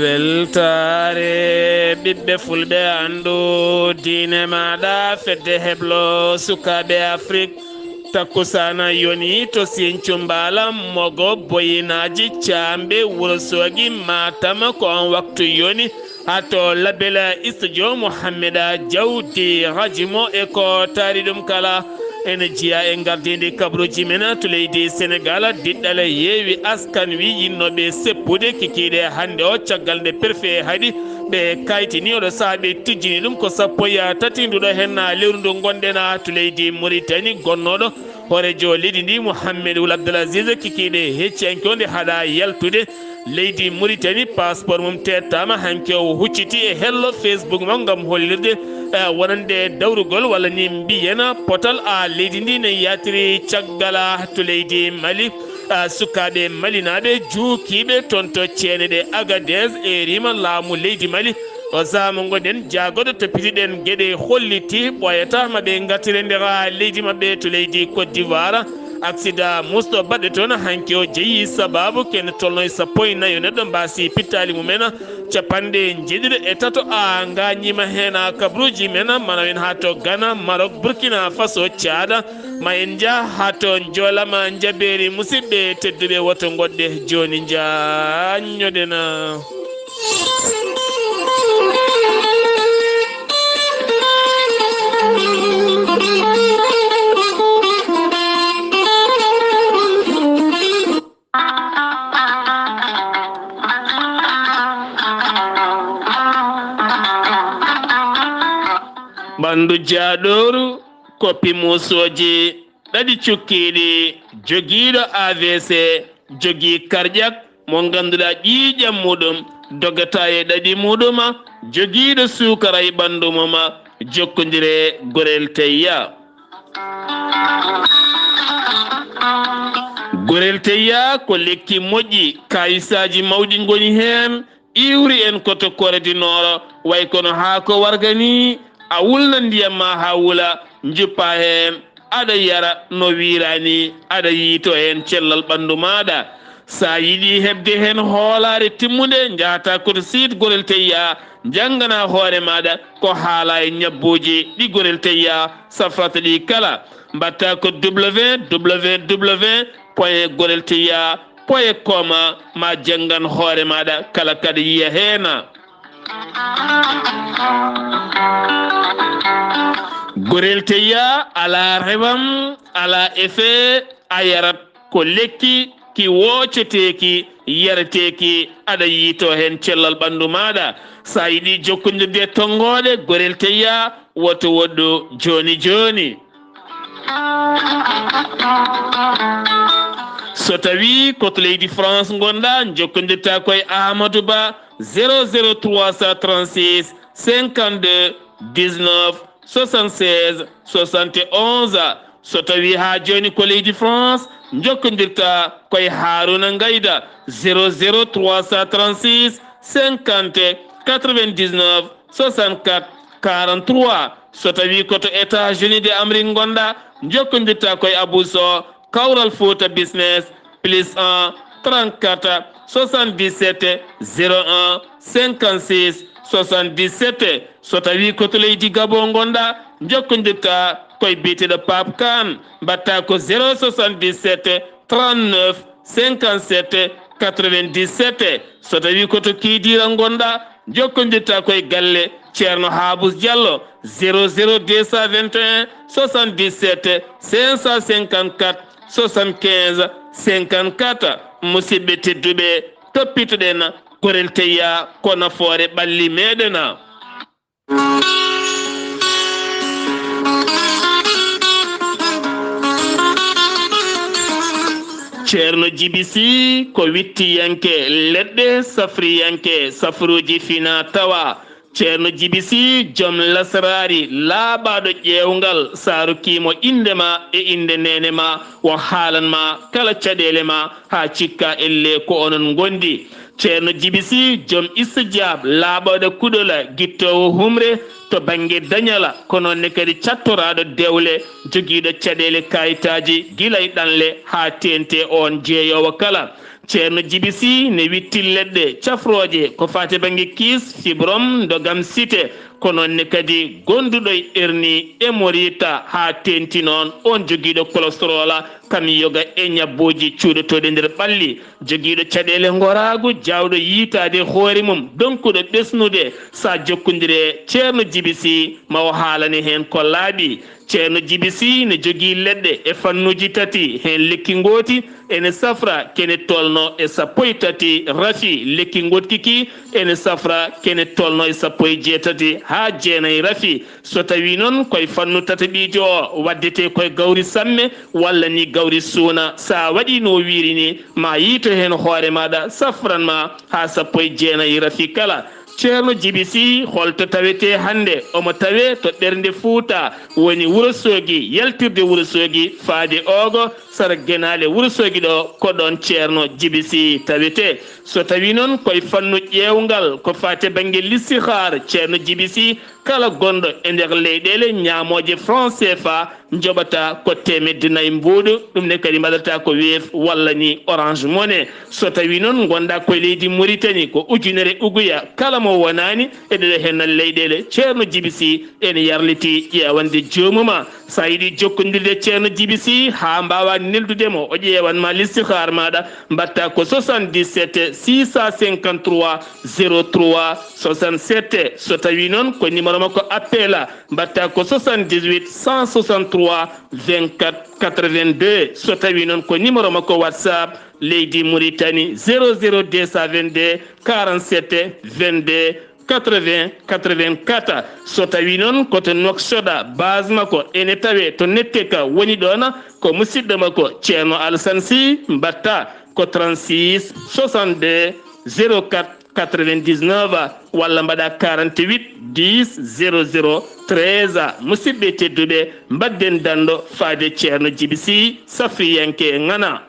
weltare ɓiɓɓe fulɓe andu diine maɗa fedde heblo sukaɓe afrique takkusana yoni to Sinthiou Mbala mogo boyinaji camɓe Wourossogui Matam ko on waktu yoni hato labela studio Mouhammeda Diawdi hajimo e ko taari ɗum kala ene jiya e gardidi kabruji men to leydi Sénégal diɗɗale yeewi askan wi yinnoɓe seppude kikiɗe hande o caggal nde perfe haɗi ɓe kaytini oɗo saabi tijjini ɗum ko sappo ya tati nduɗo henna lewru ndu gonɗena to leydi Mauritanie gonnoɗo horejo leydi ndi Mouhammedou Abdullahi kikiɗe hecciyankonde haɗa yaltude leydi Mauritanie passeport mum tettama hanke o hucciti e hello Facebook mo gam hollirde wonande dawrugol walla ni mbiyena potal a leydi ndi ne yatiri caggala to leydi Mali sukaɓe malinaɓe juukiɓe toon to ceene ɗe Agadez e rima laamu leydi Mali o sama gonɗen jagoɗo to pitiɗen gueɗe holliti ɓoyata maɓe gattire ndera leydi mabɓe to leydi Côte d'Ivoire accident musɗo baɗɗe toon hanki o jeeyi sababu ken tolno e sappo e nayyo neɗɗo mbasi pittali mumen capanɗe jeeɗiɗi e tato a gañima hen kabruji men mana en ha to Ghana Maroc Burkina Faso Tchad ma en jaa ha to joolama jaɓeri musidɓe tedduɓe woto goɗɗe joni jañoɗena ɓandu jaaɗoru koppi musoji ɗaɗi cukkiɗi joguiɗo AVC jogui karƴak mo ganduɗa ƴiƴam muɗum dogata e ɗaɗi muɗuma joguiɗo sukara e ɓandu muma jokkodire gorel teyya gorel teyya ko lekki moƴƴi kayisaji mawɗi goni hen iwri en koto koredinoro way kono ha ko wargani a wulna ndiyam ma ha wula juppa hen aɗa yara no wirani aɗa yiito hen cellal ɓandu maɗa sa yiɗi hebde hen hoolare timmude jahata koto site gorel teyya janggana hoore maɗa ko haala e ñabbuji ɗi gorel teyya safrata ɗi kala mbatta ko www.gorelteyya.com ma janggan hoore maɗa kala kada yiya hena gorel teyya ala rewam ala effet a yarat ko lekki ki wocceteki yareteki aɗa yiito hen cellal ɓandu maɗa sa yiɗi jokkodirde tongoɗe gorel teyya woto woɗɗo joni joni so tawi koto leydi France gonɗa jokkodirta koye Amadou Ba 00336 52 19 76 71 so tawi ha joni ko leydi France jokkodirta koye Haruna Ngayda 00336 50 99 64 43 so tawi koto États-Unis de Amérique gonɗa jokkodirta koye Abou Sow Kawral Fouta Business +1 34 77 01 56 77 so tawi koto leydi Gabon gonɗa jokkodirta koye biyeteɗo Pape Kane mbatta ko 077 39 57 97 so tawi koto Kidira gonɗa jokkodirta koye galle Ceerno Habous Diallo 00221 77 554 75 54 musidɓe tedduɓe toppitoɗen gorel teyya ko nafoore ɓalli meɗena Ceerno Djibisi ko wittiyanke leɗɗe safriyanke safruji fina tawa Ceerno Djibisi joom lasrari laaɓaɗo ƴewgal sarukimo indema e inde nene ma wo haalanma kala caɗele ma ha cikka elle ko onon gondi ceerno jibisi joom istijab laaɓoɗo kuɗola guittowo humre to banggue dañala kono ne kadi cattoraɗo dewle joguiɗo caɗele kayitaji guilay ɗanle ha tente on jeeyowo kala ceerno jibisi ne witti leɗɗe cafroje ko fate banggue kiis fibrom dogam cité kono ne kadi gonduɗo erni emorita ha tenti noon on joguiɗo cholestérol kam yoga e ñabboji cuuɗotoɗe nder ɓalli joguiɗo caɗele goragu jawɗo yiitade hoore mum donkuɗo ɓesnude sa jokkodire ceerno jibisi mawo haalane hen ko laaɓi ceerno jibisi ne jogui leɗɗe e fannuji tati hen lekki gooti ene safra kene tolno e sappo e tati rafi lekki gotkiki ene safra kene tolno e sappo e jeetati ha jeenayi rafi so tawi noon koye fannu tataɓijo o waddete koye gawri samme walla ni gawri suuna sa waɗi no wiiri ni ma yiito hen hoore maɗa safranma ha sappo e jeenayi rafi kala ceerno jibisi holto tawete hande omo tawe to ɓernde Fuuta woni Wourossogui yaltirde Wourossogui faade ogo sara guenale Wourossogui ɗo ko ɗon ceerno jibisi tawete so tawi noon koye fannu ƴewgal ko fate banggue listihar ceerno jibisi kala gonɗo e nder leyɗele ñamoje franc CFA joɓata ko temedde nayyi mbuuɗu ɗum ne kadi mbaɗata ko weef walla ni orange money so tawi noon gonɗa koye leydi Mauritanie ko ujunere uguya kala mo wonani eɗeɗo hennal leyɗele ceerno jibisi ene yarliti ƴewande jomuma sa yiiɗi jokkodirde ceerno jibisi ha mbawa neldudemo o ƴewanma listihar maɗa mbatta ko 77 653 03 67 so tawi noon ko numéro makko appela mbatta ko 78 163 24 82 so tawi noon ko numéro makko WhatsApp leydi Mauritanie 00222 47 22 80 84 so tawi noon koto noksoɗa base makko ene tawe to netteka woni ɗon ko musidɗo makko ceerno Alassane Sy mbatta ko 36 62 04 99 walla mbaɗa 48 10 00 13 musidɓe tedduɓe mbadden dando faade ceerno jibisi safiyanke ngana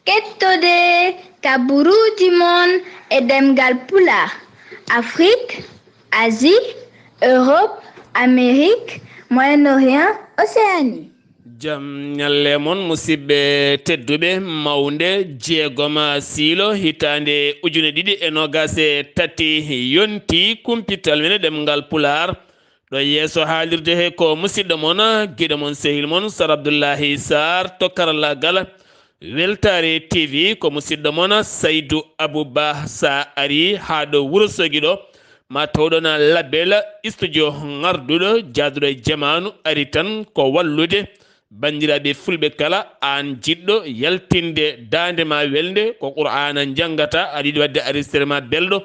kettode kaburuji mon e ɗemngal pulaar Afrique, Asie, Europe, Amérique, Moyen-Orient, Océanie. Jam nyalle mon musidɓe tedduɓe mawnde jeegom siilo hitande ujune ɗiɗi e nogase tati yonti kumpital mene ɗemngal pulaar ɗo yeeso haalirde he ko musidɗo mon giɗo mon sehil mon Sar Abdullaahi Saar to karallagal weltare TV ko musidɗo mon Saydou Abouba sa ari ha ɗo Wourossogui ɗo ma tawɗon label studio ngarduɗo jaaduɗo e jamanu ari tan ko wallude bandiraɓe fulɓe kala an jiɗɗo yaltinde dande ma welde ko qur'ana jangata aɗa yiɗi wadde enregistrement belɗo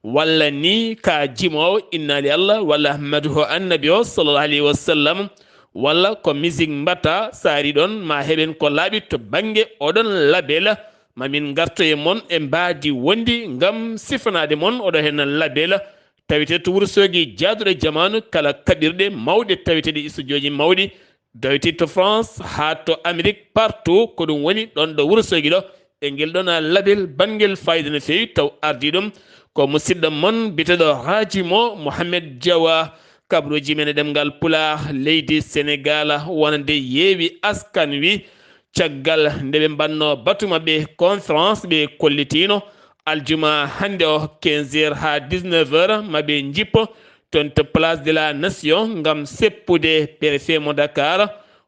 walla ni ka jimowo inna li Allah walla ahmaduhu annabi o sallallahu alayhi wa sallam walla ko musique mbatta saari ɗon ma heɓen ko laaɓi to banggue oɗon label mamin garto e mon e mbaadi wondi ngam sifanade mon oɗo hen label tawete to Wourossogui jaaduɗo jamanu kala kaɓirɗe mawɗe taweteɗe studio ji mawɗi dawti to France ha to Amérique partout ko ɗum woni ɗon ɗo Wourossogui ɗo e ngel ɗon label bangel fayida no fewi taw ardi ɗum ko musidɗo mon biteɗo Haji Mo Mohamed Diawa kabruji men e ɗemngal pulaar leydi Sénégal wonande yeewi askan wi caggal nde ɓe mbanno batuma ɓe conférence ɓe kollitino aljuma hande o 15h ha 19h maɓe jippo ton to place de la nation ngam seppude préfet mo Dakar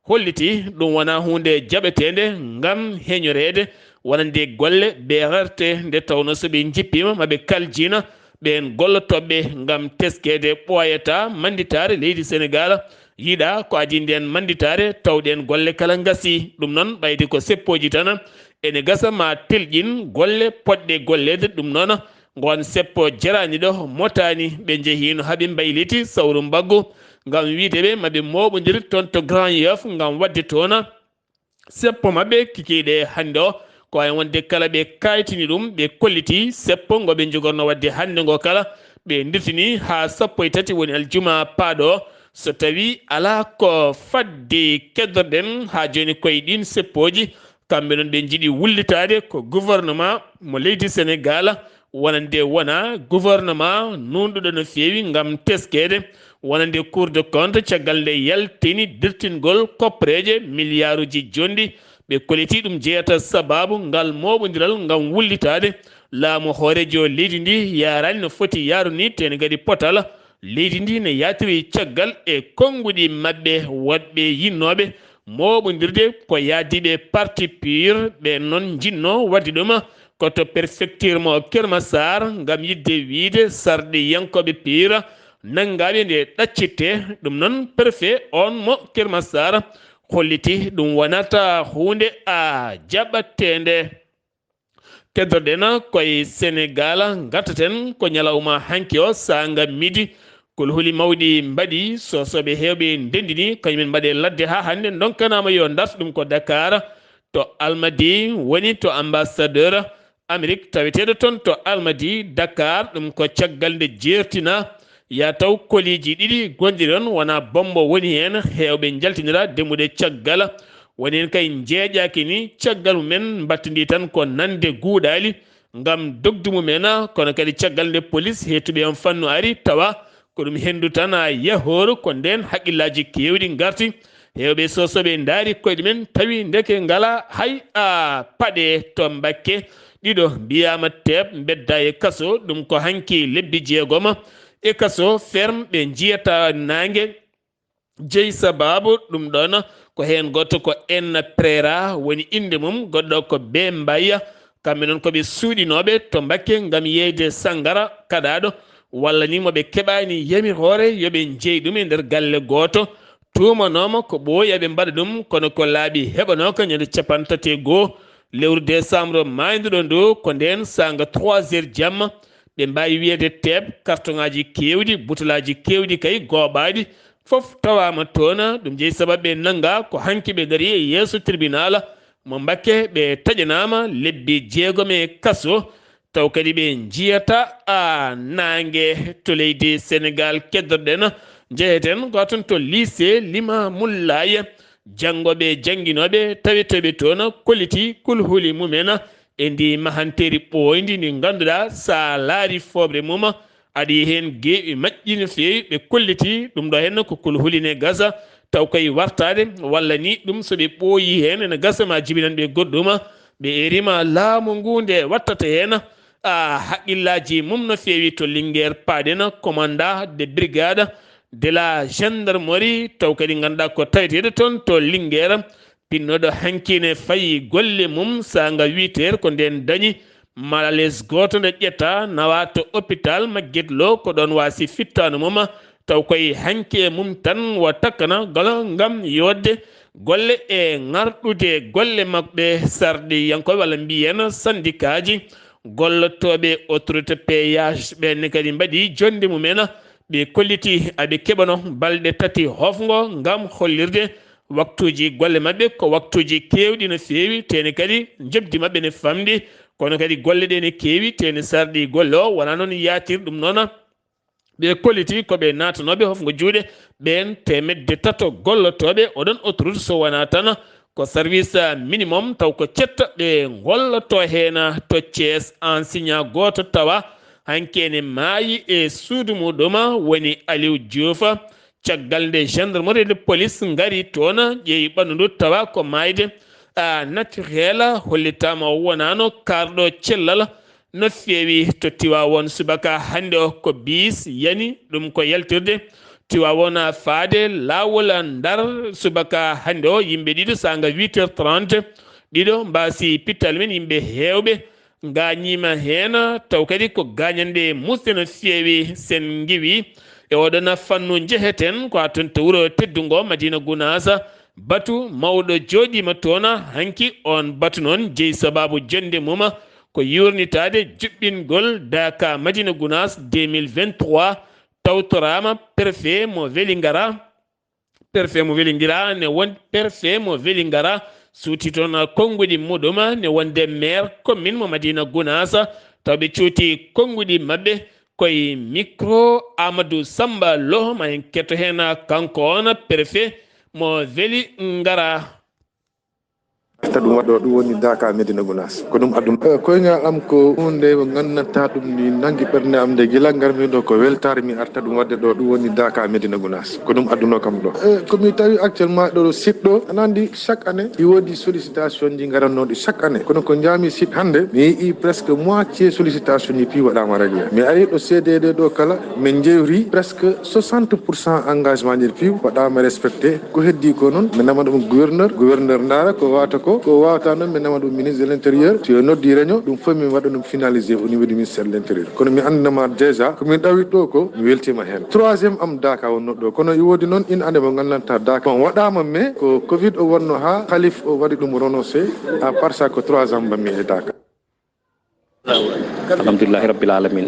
holliti ɗum wona hunde jaɓetede ngam heñorede wonande golle BRT nde tawno so ɓe jippima maɓe kaljina ɓen gollotoɓe ngam teskede ɓoyata manditare leydi Sénégal yiiɗa ko adi nden manditare tawɗen golle kala gasi ɗum noon ɓayde ko seppoji tan ene gasa ma telƴin golle poɗɗe gollede ɗum noon gon seppo jarani ɗo motani ɓe jehino haaɓe mbayliti sawru mbaggu ngam wideɓe maɓe moɓodir toon to Grand Yoff ngam wadde toon seppo mabɓe kikiɗe hande o ko way wonde kala ɓe kaytini ɗum ɓe kolliti seppo ngoɓe jogorno wadde hande ngo kala ɓe dirtini ha sappo e tati woni aljuma paaɗo so tawi ala ko fadde keddorɗen ha joni koye ɗin seppoji kamɓe noon ɓe jiiɗi wullitade ko gouvernement mo leydi Sénégal wonande wona gouvernement nunɗuɗo no feewi ngam teskede wonande cour de compte caggal nde yaltini dirtingol koppareje milliard uji jondi ɓe koliti ɗum jeeyata sababu ngal moɓodiral ngam wullitade laamu hoorejo leydi ndi yarani no foti yaaru ni tene kadi potal leydi ndi ne yatiri caggal e konguɗi mabɓe woɗɓe yinnoɓe moɓodirde ko yaadiɓe parti pur ɓe noon jinno wadde ɗum koto préfecture mo Kermassar ngam yidde wiide sarɗi yankoɓe pur nangaɓe nde ɗaccitte ɗum noon préfet on mo Kermassar holliti ɗum wonata hunde a jaɓatede. keddorɗen koye Sénégal gattaten ko ñalawma hanki o sanga midi kulhuli mawɗi mbaɗi sosoɓe hewɓe ndendini kañumen mbaɗe ladde ha hande donkanama yo darta ɗum ko Dakar to Almadi woni to ambassadeur Amérique taweteɗo toon to Almadi Dakar ɗum ko caggal nde jertina ya taw koliji ɗiɗi gonɗi ɗon wona bombo woni hen hewɓe jaltinira demude caggal woni hen kay jeeƴaki ni caggal mumen battidi tan ko nande guuɗali ngam dogdu mumen kono kadi caggal nde police hettuɓe on fannu ari tawa ko ɗum hendu tan yahoru ko nden haqqillaji kewɗi garti hewɓe sosoɓe daari koyɗe men tawi ndeke ngala hay a paɗe to Mbakke ɗiɗo mbiyama teeb bedda e kaso ɗum ko hanki lebbi jeegom e kaso ferme ɓe jiyata nangue jeeyi sababu ɗum ɗon ko hen goto ko en prera woni inde mum goɗɗo ko be mbayya kamɓe noon koɓe suuɗinoɓe to Mbakke ngam yeyde sangara kaɗaɗo walla ni moɓe keɓani yamirore yoɓe jeeyi ɗum e nder galle goto tumanoma ko ɓooyi eɓe mbaɗa ɗum kono ko laaɓi heɓanoka ñande 31 lewru décembre mayduɗo ndu ko nden sanga 3 heures jamma ɓe mbawi wiyede teeb carton ngaji kewɗi butelaji kewɗi kay gooɓaɗi foof tawama toon ɗum jeeyi sababu ɓe nanga ko hanki ɓe daari e yeeso tribunal mo Mbakke ɓe taƴanama lebbi jeegom e kaso taw kadi ɓe jiyata nangue to leydi Sénégal. keddorɗen jeeyeten goton to lycée Limamoulaye janggoɓe jangguinoɓe tawetoɓe toon kolliti kulhuli mumen e ndi mahanteri ɓoydi ndi ganduɗa sa laari fobre mum aɗa hen geeɓi majƴi no fewi ɓe kolliti ɗum ɗo henna ko kulhuline gasa taw koye wartade walla ni ɗum soɓe ɓooyi hen ene gasa ma jibinanɓe goɗɗum ɓe erima laamu ngu nde wattata hen haqqillaji mum no fewi to Linguére paɗen commandant de brigade de la gendarmerie taw kadi ganduɗa ko taweteɗo toon to Linguére pinnoɗo hankine fayi golle mum sanga 8 heures ko nden dañi malaise goto nde ƴetta nawa to hôpital Magatte Lô ko ɗon wasi fittano mum taw koye hanke mum tan wa takkana gala ngam yodde golle e ngarɗude golle mabɓe sarɗi yankoɓe walla mbiyen syndicat ji gollotoɓe autorité péage ɓenne kadi mbaɗi jonde mumen ɓe kolliti aɓe keɓano balɗe tati hofgo ngam hollirde waktuji golle mabɓe ko waktuji kewɗi no fewi tene kadi jobdi mabɓe ne famɗi kono kadi golle ɗe ne kewi tene sarɗi golle o wona noon yatir ɗum noon ɓe kolliti koɓe natanoɓe hofgo juuɗe ɓen temedde tato gollotoɓe oɗon autoroute so wona tan ko service minimum taw ko cetta ɓe golloto hen to Thiès enseignant goto tawa hankene maayi e suudu muɗum woni Aliou Diouf caggal nde gendarmerie de police ngari toon ƴeewi ɓandu ndu tawa ko mayde naturel hollitama wonano karɗo cellal no fewi to Tivaouane subaka hande o ko bis yani ɗum ko yaltirde Tivaouane faade lawol Ndar subaka hande o yimɓe ɗiɗo sanga 8h30 ɗiɗo mbasi pittal men yimɓe hewɓe gañima hen taw kadi ko gañande musde no fewi sen giwi e oɗon fannu jeheten ko ton to wuuro teddugo Madina Gounass batu mawɗo joɗima toon hanki on batu noon jeeyi sababu jonde mum ko yurnitade juɓɓingol daka Madina Gounass 2023 tawtorama préfet mo Vélingara ne won préfet mo Vélingara suuti toon konguɗi muɗum ne wonde maire commune mo Madina Gounass tawɓe cuuti konguɗi mabɓe koye micro Amadou Samba Lo ma en ketto hen kanko on préfet mo Vélingara. ɗum waɗo ɗum woni Daka Medina Gounass ko ɗum aduna koyngal am ko hunde mo gandanta ɗum ni nangi ɓernde am nde gila garmi ɗo ko weltare mi arta ɗum wadde ɗo ɗum woni Daka Medina Gounass ko ɗum aduna kam ɗo komi tawi actuellement ɗo site ɗo aɗa andi chaque année ɗi wodi sollicitation ji garannoɗi chaque année kono ko jaami site hande mi yii presque moitié sollicitation ji pi waɗama réglé mi ari ɗo CDD ɗo kala min jewri presque 60% engagement ji pi waɗama respecté ko heddi ko noon mi nama ɗum gouverneur ndara ko wata ko wawata noon mi nama ɗum ministre de l' intérieur so noddi réunion ɗum fof min waɗa ɗum finalisé au niveau du ministère de l' intérieur kono mi andinama déjà komin ɗawi ɗo ko mi weltima hen troisiéme am Daka wonno ɗo kono wodi noon in année mo gandanta Daka bon waɗama mais ko covid o wonno ha halif o waɗi ɗum renoncé à part ça ko 3 ans mbammi e Daka. alhamdulillahi rabbil alamin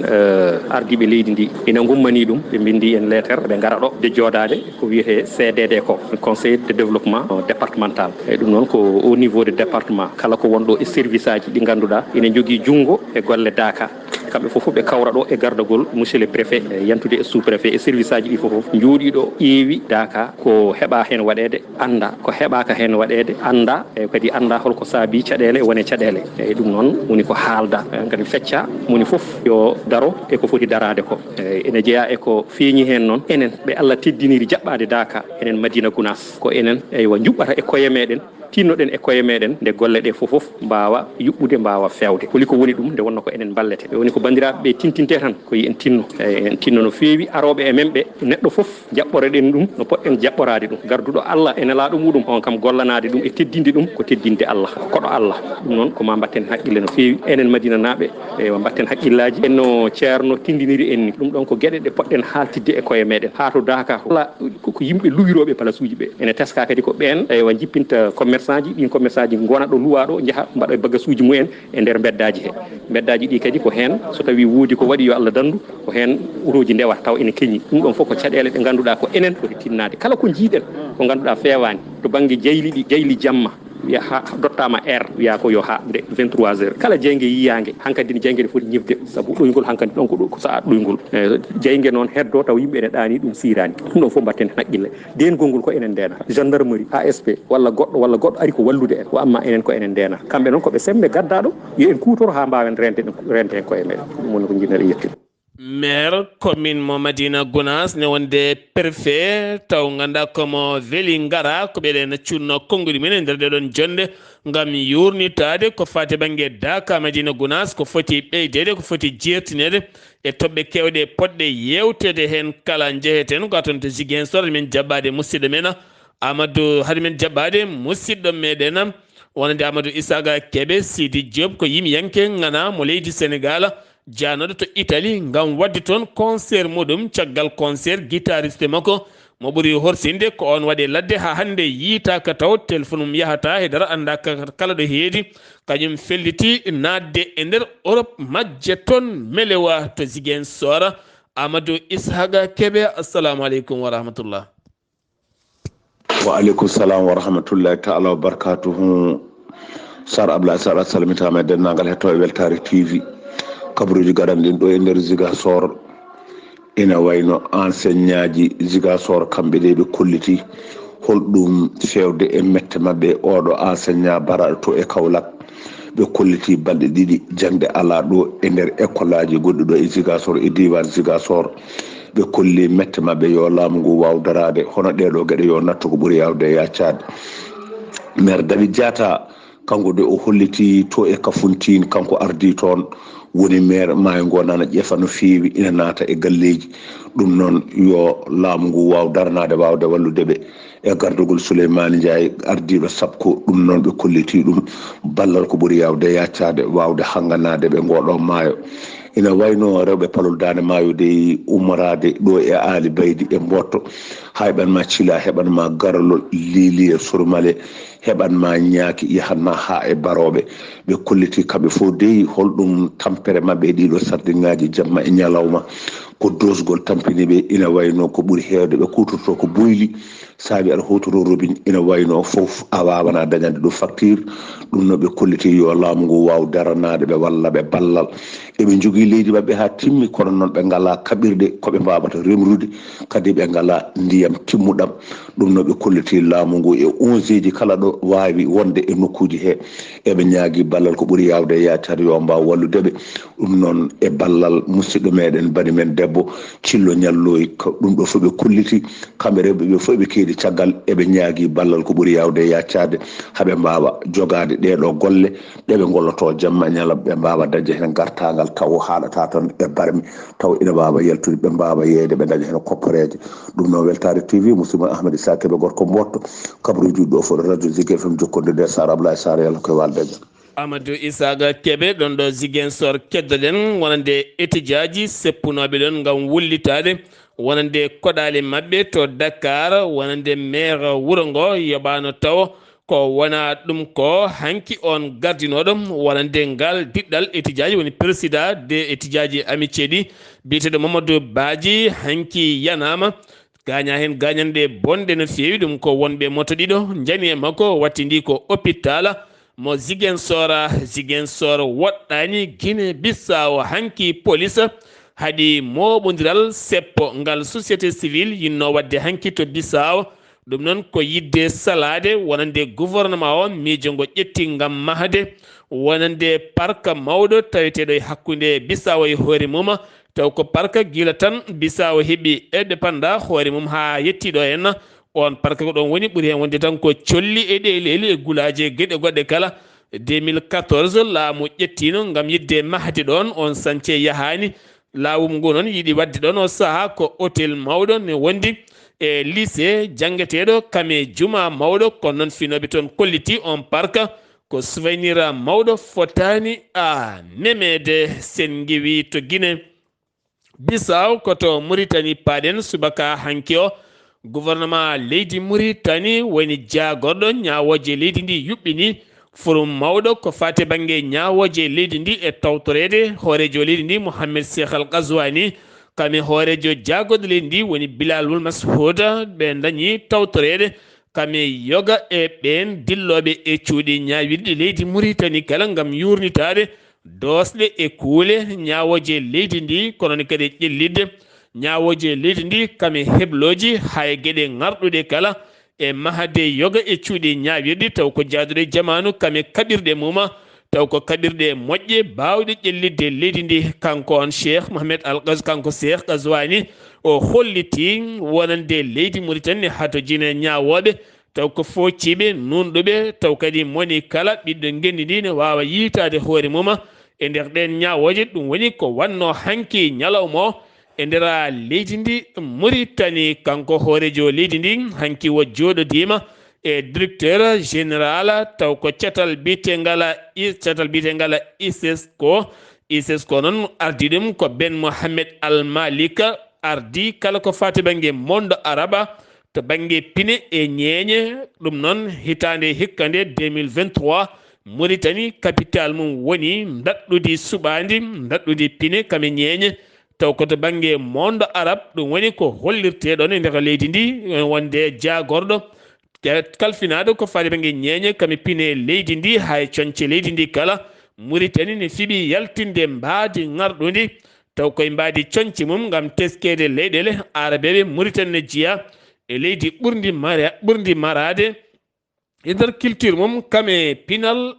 ardiɓe leydi ndi ina gummani ɗum ɓe bindi en lettere ɓe gara ɗo de jodade ko wiyete CDD ko conseil de développement départemental e ɗum noon ko au niveau de département kala ko wonɗo e service aji ɗi ganduɗa ina jogui junggo e golle Daka kamɓe foof ɓe kawra ɗo e gardagol monsieur le préfet yantude e sous préfet e service aji ɗi foof jooɗiɗo ƴeewi Daka ko heeɓa hen waɗede anda ko heeɓaka hen waɗede anda e kadi anda holko saabi caɗele wone caɗele eyyi ɗum noon woni ko haalda kadi fecca moni foof yo daro e ko foti darade ko ene jeeya e ko feeñi hen noon enen ɓe Allah teddiniri jaɓɓade Daka enen Madina Gounass ko enen eywa juɓɓata e koye meɗen tinnoɗen e koye meɗen nde golle ɗe foof mbawa yuɓɓude mbawa fewde holi ko woni ɗum nde wonno ko enen ballete woni ko bandiraɓe ɓe tintinte tan ko yi en tinno en tinno no feewi aroɓe e men ɓe neɗɗo foof jaɓɓoreɗen ɗum no poɗɗen jaɓɓorade ɗum garduɗo Allah ene laaɗo muɗum on kam gollanade ɗum e teddinde ɗum ko teddinde Allah koɗo Allah ɗum noon koma mbatten haqqille no feewi enen Madina naɓe e mbatten haqqillaji enno ceerno tindiniri en ni ɗum ɗon ko gueɗe ɗe poɗɗen haltidde e koye meɗen ha to Daka ko yimɓe luwiroɓe place uji ɓe ene teska kadi ko ɓen ewa jippinta commerçant ji ɗin commerçant ji gona ɗo luwa ɗo jaaha mbaɗa bagage uji mumen e nder beddaji he beddaji ɗi kadi ko hen so tawi woodi ko waɗi yo Allah dandu ko hen uroji ndewata taw ene keñi ɗum ɗon foof ko caɗele ɗe ganduɗa ko enen foti tinnade kala ko jiiɗen ko ganduɗa fewani to banggue jayli ɗi jayli jamma wiya ha dottama air wiya ko yo ha nde 23 heures kala jeygue yiyangue hankkadi ne jeygue ne foti ñifde saabu ɗoygol hankkadi ɗon ko sa ɗoygol jeygue noon heddo taw yimɓe ne ɗani ɗum sirani ɗum ɗon foof mbatten haqqille dengol ngol ko enen ndena gendarmerie ASP walla goɗɗo ari ko wallude en wa amma enen ko enen ndena kamɓe noon koɓe sembe gaddaɗo yo en kutoro ha mbawen rende hen koye meɗen ɗum woni ko jinneɗo yettude maire commune mo Madina Gounass ne wonde préfet taw ganda komo weeli gara ko ɓeɗen cunno konnguli men e nder ɗeɗon jonde gam yurnitade ko fati banggue Daka Madina Gounass ko foti ɓeydede ko foti jertinede e toɓɓe kewɗe poɗɗe yewtede hen kala jeeheten ko aton to Ziguinchor haɗi men jaɓɓade musidɗo men Amadou haɗi men jaɓɓade musidɗo meɗen wonande Amadou Isaga Kebe Sidi Diop ko yimyanke gana mo leydi Sénégal janoɗo to Italie gam wadde toon concert muɗum caggal concert guitariste makko mo ɓuuri horsinde ko on waɗi ladde ha hande yiitaka taw téléphone mum yahata hedara anda kala ɗo heedi kañum felliti nadde e nder Europe majje toon melewa to Ziguinchor Amadou Ishaqa Kebe assalamu aleykum wa rahmatullah. wa aleykum salam wa rahmatullahi taala wa barakatuhu. Sar Abdullaahi Saar a salmitama e dennangal hettoɓe Weltare TV kabaruji gaɗanɗin ɗo e nder Ziguinchor ina wayno enseignant ji Ziguinchor kamɓe ɗe ɓe kolliti holɗum fewde e mette mabɓe oɗo enseignant baraɗo to e Kaolack ɓe kolliti balɗe ɗiɗi jangde ala ɗo e nder école aji goɗɗi ɗo e Ziguinchor e diwan Ziguinchor ɓe kolli mette mabɓe yo laamu ngu waw darade hono ɗeɗo gueɗe yo nattu ko ɓuuri yawde e yaccade maire David Diatta kanko de o holliti to e Kafountine kanko ardi toon woni maire maayo ngo nana ƴeefa no feewi ina naata e galleji ɗum noon yo laamu ngu waw darnade wawde wallude ɓe e gardugol Souleymane Ndiaye ardiɗo sapko ɗum noon ɓe kolliti ɗum ballal ko ɓuuri yawde yaccade wawde hanganade ɓe ngoɗo maayo ina wayno rewɓe palol-dande maayo de ummorade ɗo e aali baydi e mbotto hayɓanma Thila heɓanma garolol Lili e Sormale heɓanma ñaaki yahanma ha e baroɓe ɓe kolliti kamɓe fof dey holɗum tampere mabɓe ɗiɗo sardingaji jamma e ñalawma ko dosgol tampiniɓe ina wayno ko ɓuuri hewde ɓe kutorto ko boyli saabi aɗa hotoro robine ina wayno fof a wawana dañande ɗo facture ɗum no ɓe kolliti yo laamu ngu waw daranade ɓe walla ɓe ballal eɓe jogii leydi maɓɓe haa timmi kono noon ɓe ngalaa kaɓirɗe ko ɓe mbaawata remrude kadi ɓe ngalaa ndiyam timmuɗam ɗum noon ɓe kollitii laamu ngu e 11 ji kala ɗo waawi wonde e nokkuuji hee eɓe ñaagii ballal ko ɓuri yaawde e yaacaade yo mbaaw wallude ɓe ɗum noon e ballal musidɗo meeɗen bani men debbo Cillo Ñalloy ko ɗum ɗo fof ɓe kolliti kamɓe rewɓe ɓe fof ɓe keedi caggal eɓe ñaagii ballal ko ɓuri yaawde e yaacaade haɓe mbaawa jogaade ɗeeɗoo golle ɗe ɓe gollotoo jamma e ñalam ɓe mbaawa dañde heen gartaangal taw haaɗataa tan e barmi taw ina mbaawa yaltude ɓe mbaawa yeeyde ɓe daña heen koppareeje ɗum noon Weltare TV musidɗo Ahmed Issa Keɓe gorko mbotto kabaruuji ɗo fof radio Zik FM jokkonde nder Sar Abdoulaye Saar yalla koye waldeje Amadou Isaga Keɓe ɗon ɗo Ziguinchor keddoɗen wonande étudiaji seppunoɓe ɗon ngam wullitade wonande koɗali maɓɓe to Dakar wonande maire wuro ngo yoɓano taw ko wona ɗum ko hanki on gardinoɗo wonande ngal diɗɗal étudiaji woni président de étudiaji amitié ɗi biyeteɗo Mamadou Badji hanki yanama gaña hen gañanɗe bonde no fewi ɗum ko wonɓe moto ɗiɗo jani e makko wattidi ko hôpital mo Ziguinchor woɗɗani Guinée Bissau hanki police haɗi moɓodiral seppo ngal société civile yinno wadde hanki to Bissau ɗum noon ko yidde salade wonande gouvernement o miijo ngo ƴetti ngam mahde wonande parka mawɗo taweteɗo e hakkude Bissau e hoore mum taw ko parka gila tan Bissau heeɓi indépendant hoore mum ha yettiɗo hen on parka ko ɗon woni ɓuuri hen wonde tan ko colli e ɗeleli e gulaji e gueɗe goɗɗe kala 2014 laamu ƴettino ngam yidde mahde ɗon on chantier yahani lawum ngu noon yiiɗi wadde ɗon o saaha ko hôtel mawɗo ne wondi e lycée janggueteɗo kame juma mawɗo kono noon finoɓe toon kolliti on parka ko souvenir mawɗo fotani a nemede sen giwi to Guinée Bissau koto Mauritanie paaɗen subaka hanki o gouvernement leydi Mauritanie woni jagorɗo ñawoje leydi ndi yuɓɓini forum mawɗo ko fate banggue ñawoje leydi ndi e tawtorede hoorejo leydi ndi Mohamed Cheikh Al Ghazouani kami hoorejo jagoɗo leydi ndi woni Bilal Wul Mashouda ɓe dañi tawtorede kami yoga e ɓen dilloɓe e cuuɗi ñawirɗi leydi Mauritanie kala gam yurnitade dosɗe e kuule ñawoje leydi ndi kono ne kadi ƴellidde ñawoje leydi ndi kami hebloji hay gueɗe garɗuɗe kala e mahade yoga e cuuɗi ñawirɗi taw ko jaaduɗo jamanu kami kaɓirɗe muma taw ko kaɓirɗe moƴƴe bawɗe ƴellidde leydi ndi kanko on Cheikh Mohamed kanko Cheikh Ghazouani o holliti wonande leydi Mauritanie hato jine ñawoɓe taw ko fociɓe nunɗuɓe taw kadi moni kala ɓiɗɗo gendi ndi ne wawa yitade hoore muma e nder ɗen ñawoje ɗum woni ko wanno hanki ñalawma o e nder leydi ndi Mauritanie kanko hoorejo leydi ndi hanki wo joɗodima e directeur général taw ko catal biyetengal ISESCO noon ardi ɗum ko Ben Mohamed Al Malik ardi kala ko fati banggue monde araba to banggue pine e ñeeñe ɗum noon hitande hikka nde 2023 Mauritanie capital mum woni daɗɗudi suɓadi daɗɗudi pine kame ñeeñe taw koto banggue monde arabe ɗum woni ko hollirte ɗon e nder leydi ndi wonde jagorɗo kalfinaɗo ko faali banggue ñeeñe kami pine leydi ndi hay coñce leydi ndi kala Mauritanie ne fiiɓi yaltinde mbaadi garɗudi taw koye mbaadi coñce mum gam teskede leyɗele arabeɓe Mauritanie ne jiiya e leydi ɓurdi marade e nder culture mum kame pinal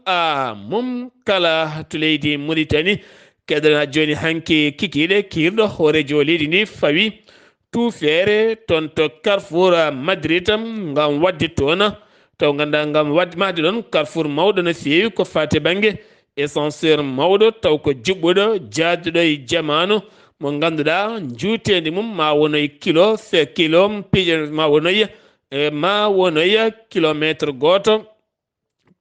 mum kala to leydi Mauritanie keɗona joni hanki kikiɗe kirɗo hoorejo leydi ndi fawi tuufere toon to Carrefour Madrid gam wadde toon taw ganduɗa gam wadde mahde ɗon Carrefour mawɗo no fewi ko fate banggue ascenseur mawɗo taw ko juɓɓuɗo jaaduɗo e jamanu mo ganduɗa juutedi mum ma wonoye kilo ma wonoya kilométre goto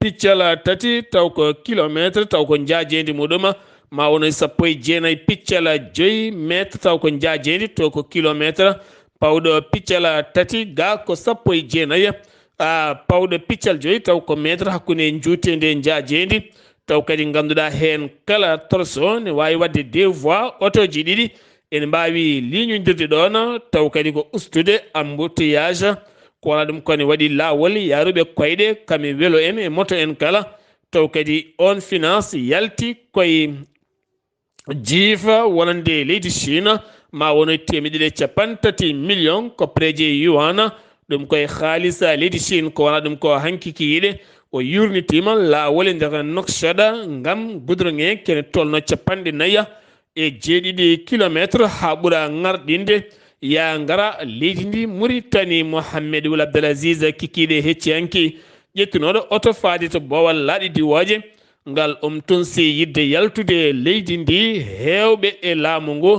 piccal tati taw ko kilométre taw ko jaajendi muɗum ma wonoye 19 piccal 5 métre taw ko jaajendi to ko kilométre pawɗo piccal tati ga ko 19 pawɗo piccal 5 taw ko métre hakkude juutedi e jaajendi taw kadi ganduɗa hen kala torso ne wawi wadde 2 voies otoji ɗiɗi ene mbawi liñodirde ɗon taw kadi ko ustude embouteillage ko wona ɗum kone waɗi lawol yaruɓe koyɗe kami vélo en e moto en kala taw kadi on finance yalti koye jiifa wonande leydi China ma wono temedde capantati million ko preje yuana ɗum koye haalisa leydi Chine ko wona ɗum ko hankiki yiɗe o yurnitima laawol e nder Nouakchott ngam goudron kene tolno capanɗe nayya e jeeɗiɗi kilométre ha ɓuura ngarɗinde ya ngara leydi ndi Mauritanie Mohamed Ould Abdel Aziz kikiɗe hecciyanki ƴettunoɗo oto faade to bowal laaɗi diwoje ngal tonsi yidde yaltude leydi ndi hewɓe e laamu ngu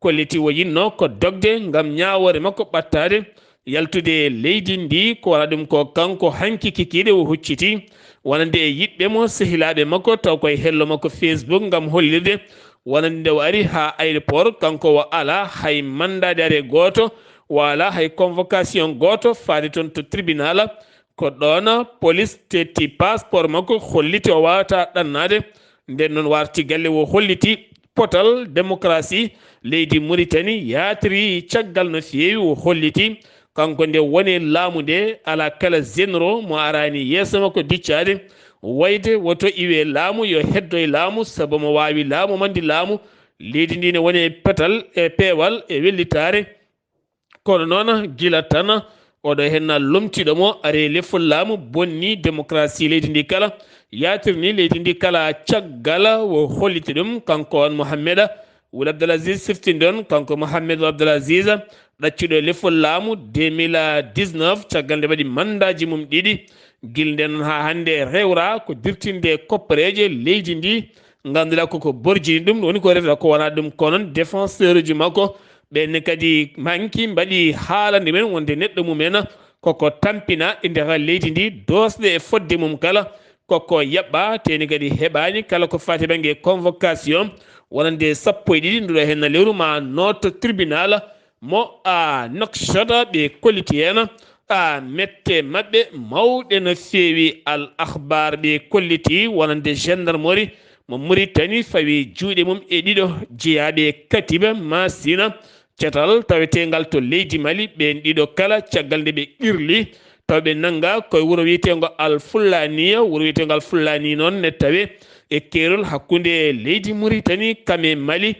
kolliti o yinno ko dogde ngam ñawore makko ɓattade yaltude leydi ndi ko wona ɗum ko kanko hanki kikiɗe o hucciti wonande e yiɗɓe mo sehilaɓe makko taw koye hello makko Facebook ngam hollirde wonande o ari ha aéroport kanko o ala hay mandadare goto wala hay convocation goto faade toon to tribunal ko ɗon police tetti passeport makko holliti o wawata ɗannade nden noon warti galle o holliti potal démocratie leydi Mauritanie yatiri caggal no feewi o holliti kanko nde woni laamu nde ala kala généraux mo arani yeeso makko diccade wayde woto iwe laamu yo heddo e laamu saabu mo wawi laamu mandi laamu leydi ndi ne woni petal e peewal e wellitare kono noon gila tan oɗo henna lomtiɗomo are lefol laamu bonni démocratie leydi ndi kala yatirni leydi ndi kala caggal o holliti ɗum kanko on Mohamed Ould Abdel Aziz siftinde on kanko Mohamed Ould Abdel Aziz ɗacciɗo e lefol laamu 2019 caggal nde waɗi mandaji mum ɗiɗi gilde noon ha hande rewra ko dirtinde koppareje leydi ndi ganduɗa koko borjini ɗum woni ko rewta ko wona ɗum ko noon défenseur uji makko ɓenne kadi manki mbaɗi haalande men wonde neɗɗo mumen koko tampina e nder leydi ndi dosɗe e fodde mum kala koko yaɓɓa teni kadi heɓani kala ko fati banggue convocation wonande sappo e ɗiɗi nduɗo henna lewru ma noto tribunal mo Nouakchott ɓe kolliti hen mette mabɓe mawɗe no feewi al akhbar ɓe kolliti wonande gendarmerie mo Mauritanie fawi juuɗe mum e ɗiɗo jeeyaɓe katiba masina cetal tawetegal to leydi Mali ɓen ɗiɗo kala caggal nde ɓe qirli taw ɓe nanga koye wuuro wiyetego al Fulania wuuro wiyetego al Fulani noon ne tawe e keerol hakkude leydi Mauritanie kame Mali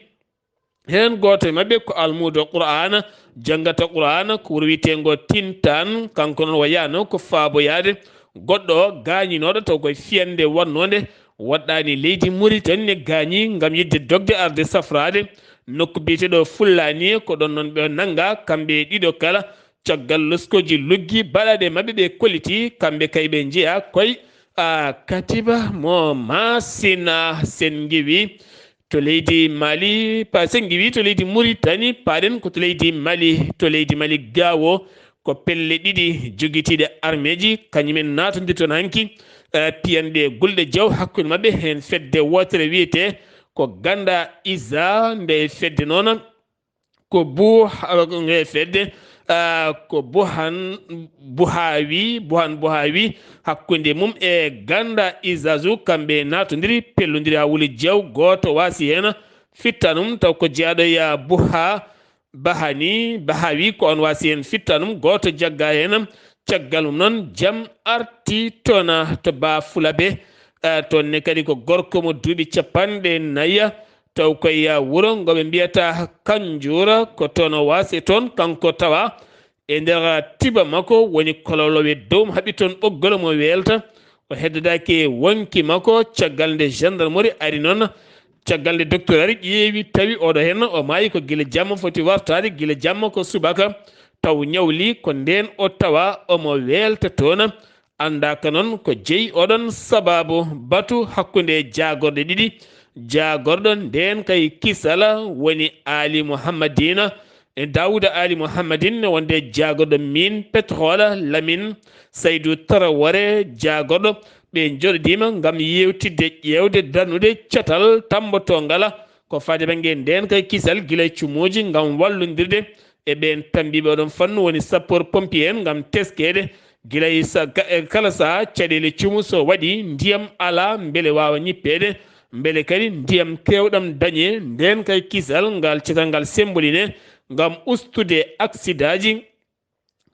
hen goto mabɓe ko almudo Qur'ana janggata Qur'ana ko wuuro wiyetego Tintan kanko noon wayano ko faaboyade goɗɗo gañinoɗo taw koye fiyande wonnode waɗɗani leydi Mauritanie ne gaañi ngam yidde dogde arde safrade nokku biyeteɗo Fulani ko ɗon noon ɓe nanga kamɓe ɗiɗo kala caggal loskoji luggi baɗaɗe mabɓe ɓe kolliti kamɓe kay ɓe jeeya koye katiba mo masina sen giwi to leydi Mali sen giwi to leydi Mauritanie paɗen ko to leydi Mali gawo ko pelle ɗiɗi joguitiɗe armeji kañumen natodi toon hanki piyanɗe gulɗe jaw hakkude mabɓe hen fedde wotere wiyete ko ganda isa nde fedde noon ko fedde ko buhawi hakkude mum e ganda isazu kamɓe natodiri pellodiri ha wuuli jaw goto wasi hen fittanum taw ko jeeyaɗo ya bahawi ko on wasi hen fittanum goto jagga hen caggal mum noon jaam arti toon to Bafulabe toon ne kadi ko gorko mo duuɓi capanɗe nayya taw koye wuuro ngoɓe mbiyata Kanjoura ko toon o wasi toon kanko tawa e nder tiba makko woni kololowe dow mo haɓi toon ɓoggol mo welta o heddodaki wonki makko caggal nde gendarmerie ari noon caggal nde docteur ari ƴeewi tawi oɗo hen o maayi ko guila jamma foti wartade guila jamma ko subaka taw ñawli ko nden o tawa omo welta toon andaka noon ko jeeyi oɗon sababu batu hakkude jagorɗe ɗiɗi jagorɗo nden kay kisala woni Ali Mouhammadine e Dawouda Ali Mouhammadine wonde jagorɗo min pétrole Lamine Saydou Traoré jagorɗo ɓe joɗodima gam yewtidde ƴewde danude catal tambotongal ko fade banggue nden kay kisal guila cumuji gam wallodirde e ɓen tambiɓe oɗon fannu woni sapeur pompier en gam teskede guilay kala saha caɗele cumu so waɗi ndiyam ala beele wawa ñippede beele kadi ndiyam kewɗam dañe nden kay kisal ngal cetal ngal semboline gam ustude accident ji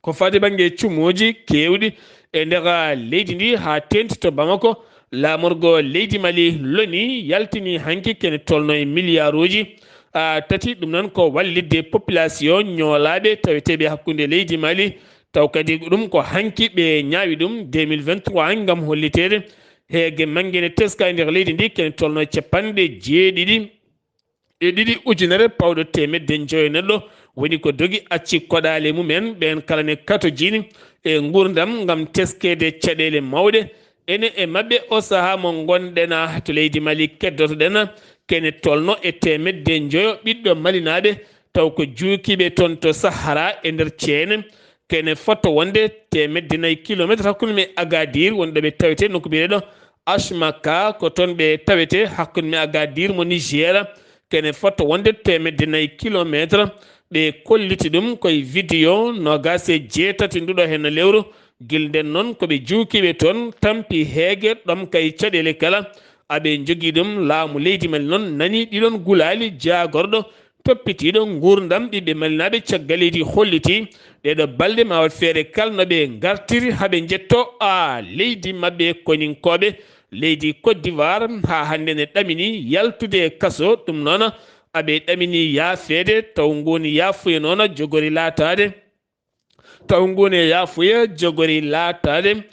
ko fade banggue cumuji kewɗi e nder leydi ndi ha tenti to Bamako lamorgo leydi Mali loni yaltini hanki kene tolno e milliarduji tati ɗum noon ko wallidde population ñoolaɓe taweteɓe hakkude leydi Mali taw kadi ɗum ko hanki ɓe ñaawi ɗum 2023 gam hollitede heege mangguene teska e nder leydi ndi kene tolno capanɗe jeeɗiɗi ujunere pawɗo temedde joyneɗɗo woni ko dogi acci koɗale mumen ɓen kala ne katojini e gurdam gam teskede caɗele mawɗe ene e mabɓe o saaha mo gonɗena to leydi Mali keddotoɗen kene tolno e temedde joyo ɓiɗɗo malinaɓe taw ko juukiɓe toon to Sahara e nder ceene kene fotto wonde temedde 4 kilométre hakkude me Agadir wonɗo ɓe tawete nokku biyeɗo Ashmaka ko toon ɓe tawete hakkude me Agadir mo Niger kene fotto wonde temedde 4 kilométre ɓe kolliti ɗum koye vidéo nogas e jeetati nduɗo hen lewru gilden noon koɓe juukiɓe toon tampi heege ɗom kay caɗele kala aɓe jogui ɗum laamu leydi Mali noon nani ɗiɗon gulali jagorɗo toppitiɗo gurdam ɓiɓɓe malinaɓe caggal leydi holliti ɗeɗo balɗe ma wat feere kala noɓe gartiri haaɓe jetto leydi mabɓe koninkoɓe leydi Côte d'Ivoire ha hande ne ɗamini yaltude kaso ɗum noon aɓe ɗamini yaafede taw ngoni yaafuya noon jogori laatade ɗum yaafuya jogori laatade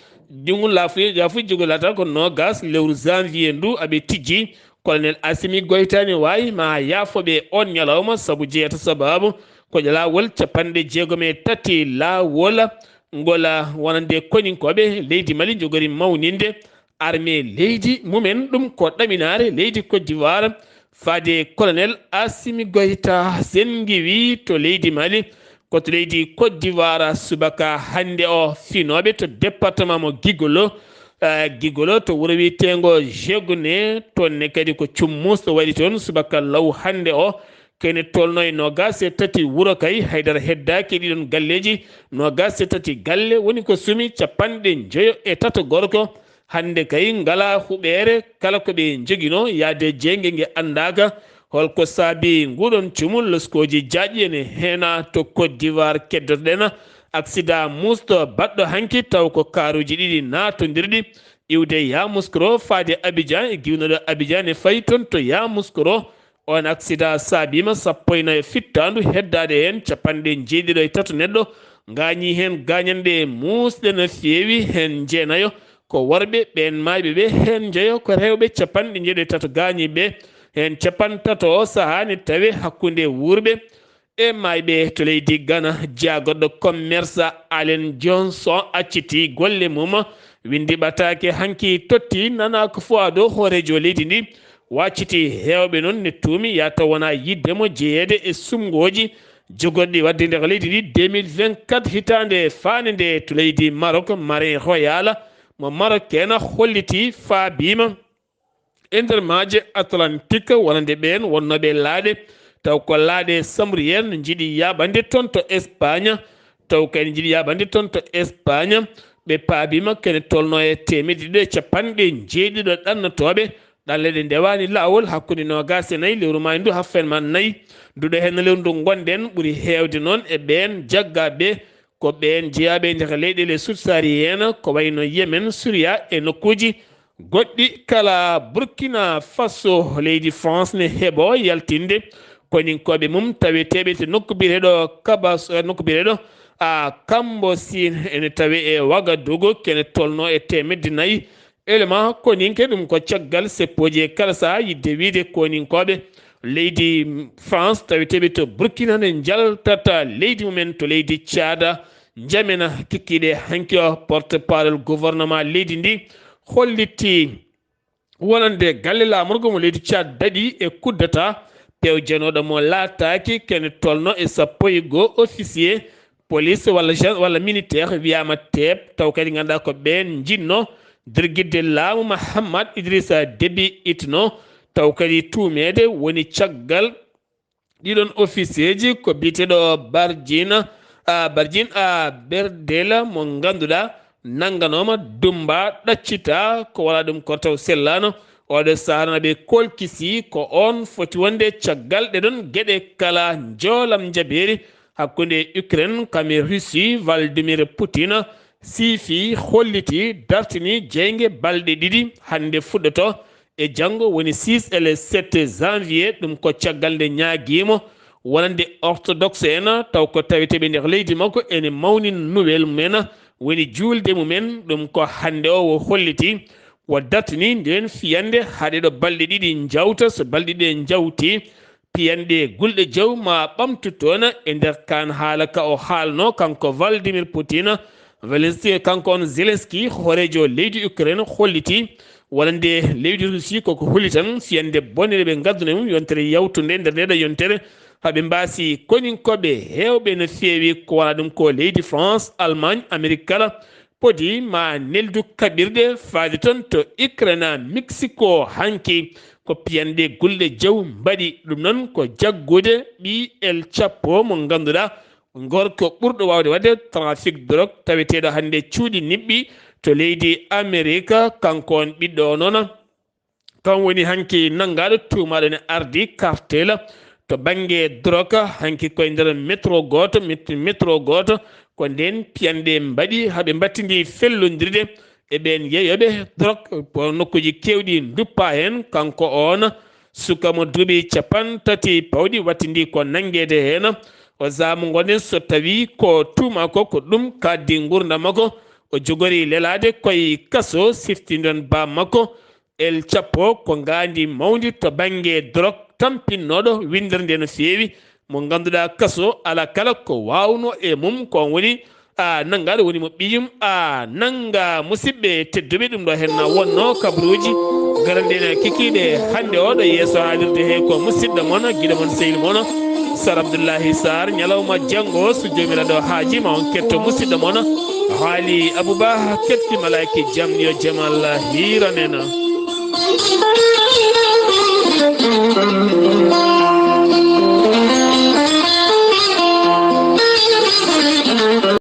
ko nogas lewru janvier ndu aɓe tijji colonel Assimi Goïta ne wawi ma yaafoɓe on ñalawma saabu jeeyata sababu ko lawol capanɗe 63 lawol ngol wonande koninkoɓe leydi Mali jogori mawninde armée leydi mumen ɗum ko ɗaminare leydi Côte d'Ivoire faade colonel Assimi Goïta sen giwi to leydi Mali koto leydi Côte d'Ivoire subaka hande o finoɓe to département mo Gigolo to wuro wiyetengo Jegoune tonne kadi ko cummus to waɗi toon subaka law hande o kene tolno e nogas e tati wuro kay haydara heddaki ɗiɗon galleji nogas e tati galle woni ko sumi capanɗe 9 gorko hande kay ngala huɓere kala ko ɓe joguino yaade jeygue gue andaka holko saabi nguɗon cumul loskoji jaƴƴi ene heena to Côte d'Ivoire keddotoɗen accident musto baɗɗo hanki taw ko karuji ɗiɗi natodirɗi iwde Yamoussoukro faade Abidjan e giwnoɗo Abidjan ne fayi toon to Yamoussoukro on accident saabima 14 fittandu heddade hen capanɗe 7 neɗɗo gañi hen gañanɗe musɗe no feewi hen jeenayo ko worɓe ɓen mayɓe ɓe hen jeeyo ko rewɓe capanɗe 7 gañiɓe hen capantato o sahani tawi hakkude wurɓe e mayɓe to leydi Ghana jagorɗo commerce Allen Johnson acciti golle mum windi ɓatake hanki totti nana ko fo ado hoorejo leydi ndi wacciti hewɓe noon ne tuumi yata wona yiddemo jeeyede e sumgoji jogorɗi wadde nder leydi ndi 2024 hitande fande nde to leydi Maroc Marin Royal mo marocaine holliti faabima e nder maaje Atlantique wonande ɓen wonnoɓe laaɗe taw ko laaɗe samriyen jiiɗi yaɓande toon to Espagne taw kadi jiiɗi yaɓande toon to Espagne ɓe paabima kene tolno e temedde 9 ɗannotoɓe ɗanleɗe ndewani lawol hakkude nogas e 4 lewru maayi ndu ha fen man 4 nduɗo hen lewru ndu gonɗen ɓuuri hewde noon e ɓen jaggaɓe ko ɓen jeeyaɓe nder leyɗele subsaharienne ko wayno Yemen Syria e nokkuji goɗɗi kala Burkina Faso leydi France ne heeɓo yaltinde koninkoɓe mum taweteɓe to nokku biyeteɗo nokku biyeteɗo Kambosine ene tawi e Ouagadougou kene tolno e temedde 4 élément koninke ɗum ko caggal seppoji e kala saha yidde wiide koninkoɓe leydi France taweteɓe to Burkina ne jaltata leydi mumen to leydi Tchada jamena kikkiɗe hanki o porte parole gouvernement leydi ndi holliti wonande galle lamorgo mo leydi Tchad daɗi e kuddata pew janoɗo mo laataki kene tolno e 11 officier police walla militaire wiyama teeb taw kadi ganduɗa ko ɓen jinno dirguidde laamu Mahamad Idrissa Déby Itno taw kadi tumede woni caggal ɗiɗon officier ji ko biteɗo Barjina Berdela mo ganduɗa nanganoma dumba ɗaccita ko wala ɗum ko taw sellano oɗo saranaɓe kolkisi ko on foti wonde caggal ɗeɗon gueɗe kala joolam jaberi hakkude Ukraine kame Russie Vladimir Poutine siifi holliti dartini jeyge balɗe ɗiɗi hande fuɗɗoto e janngo woni 6 et le 7 janvier ɗum ko caggal nde ñaaguimo wonande orthodoxe en taw ko taweteɓe nder leydi makko ene mawni nouvelle mumen woni juulde mumen ɗum ko hande o holliti wo dartini nden fiyande haɗe ɗo balɗe ɗiɗi jawta so balɗe ɗiɗi jawti piyanɗe gulɗe jaw ma ɓamtu toon e nder kan haala ka o haalno kanko Vladimir Poutine Zelensky kanko on Zelensky horejo leydi Ukraine holliti wonande leydi Russie koko holi tan fiyande bonne ɓe gadduna mum yontere yawtude nder ndeɗo yontere haɓe mbasi koninkoɓe hewɓe no feewi ko wona ɗum ko leydi France Allemagne Amérique kala podi ma neldu kaɓirɗe faade toon to Ukraine Mexico hanki ko piyanɗe gulɗe jaw mbaɗi ɗum noon ko jaggude ɓi El Chapo mo ganduɗa gorko ɓurɗo wawde wadde trafic drogue taweteɗo hande cuuɗi niɓɓi to leydi Amérique kanko on ɓiɗɗo o noon kan woni hanki nanggaɗo tumaɗo ne ardi cartel to banggue drogue hanki koye nder métro goto ko nden piyanɗe mbaɗi haaɓe battidi fellodirde e ɓen yeeyoɓe drogue po nokkuji kewɗi duppa hen kanko on sukamo duuɓi 30 pawɗi wattidi ko nanguede hen o zaamu gonen so tawi ko tuma ko ɗum kaddi gurdam makko o jogori lelade koye kaso siftindon ba makko El Chapo ko gandi mawdi to banggue drogue tampinnoɗo winderde no feewi mo ganduɗa kaso ala kala ko wawno e mum ko woni a nanggaɗo woni mo ɓiyum a nanga musidɓe tedduɓe ɗum ɗo henna wonno kabaruji garanɗene kikiɗe hande oɗo yeeso haalirde he ko musidɗo moon guiɗo moon sehil moon Sar Abdullaahi Saar ñalawma janggo so jomiraɗo haaji ma on ketto musidɗo moon haali Abouba ketti malaki jamni yo jamal hiranena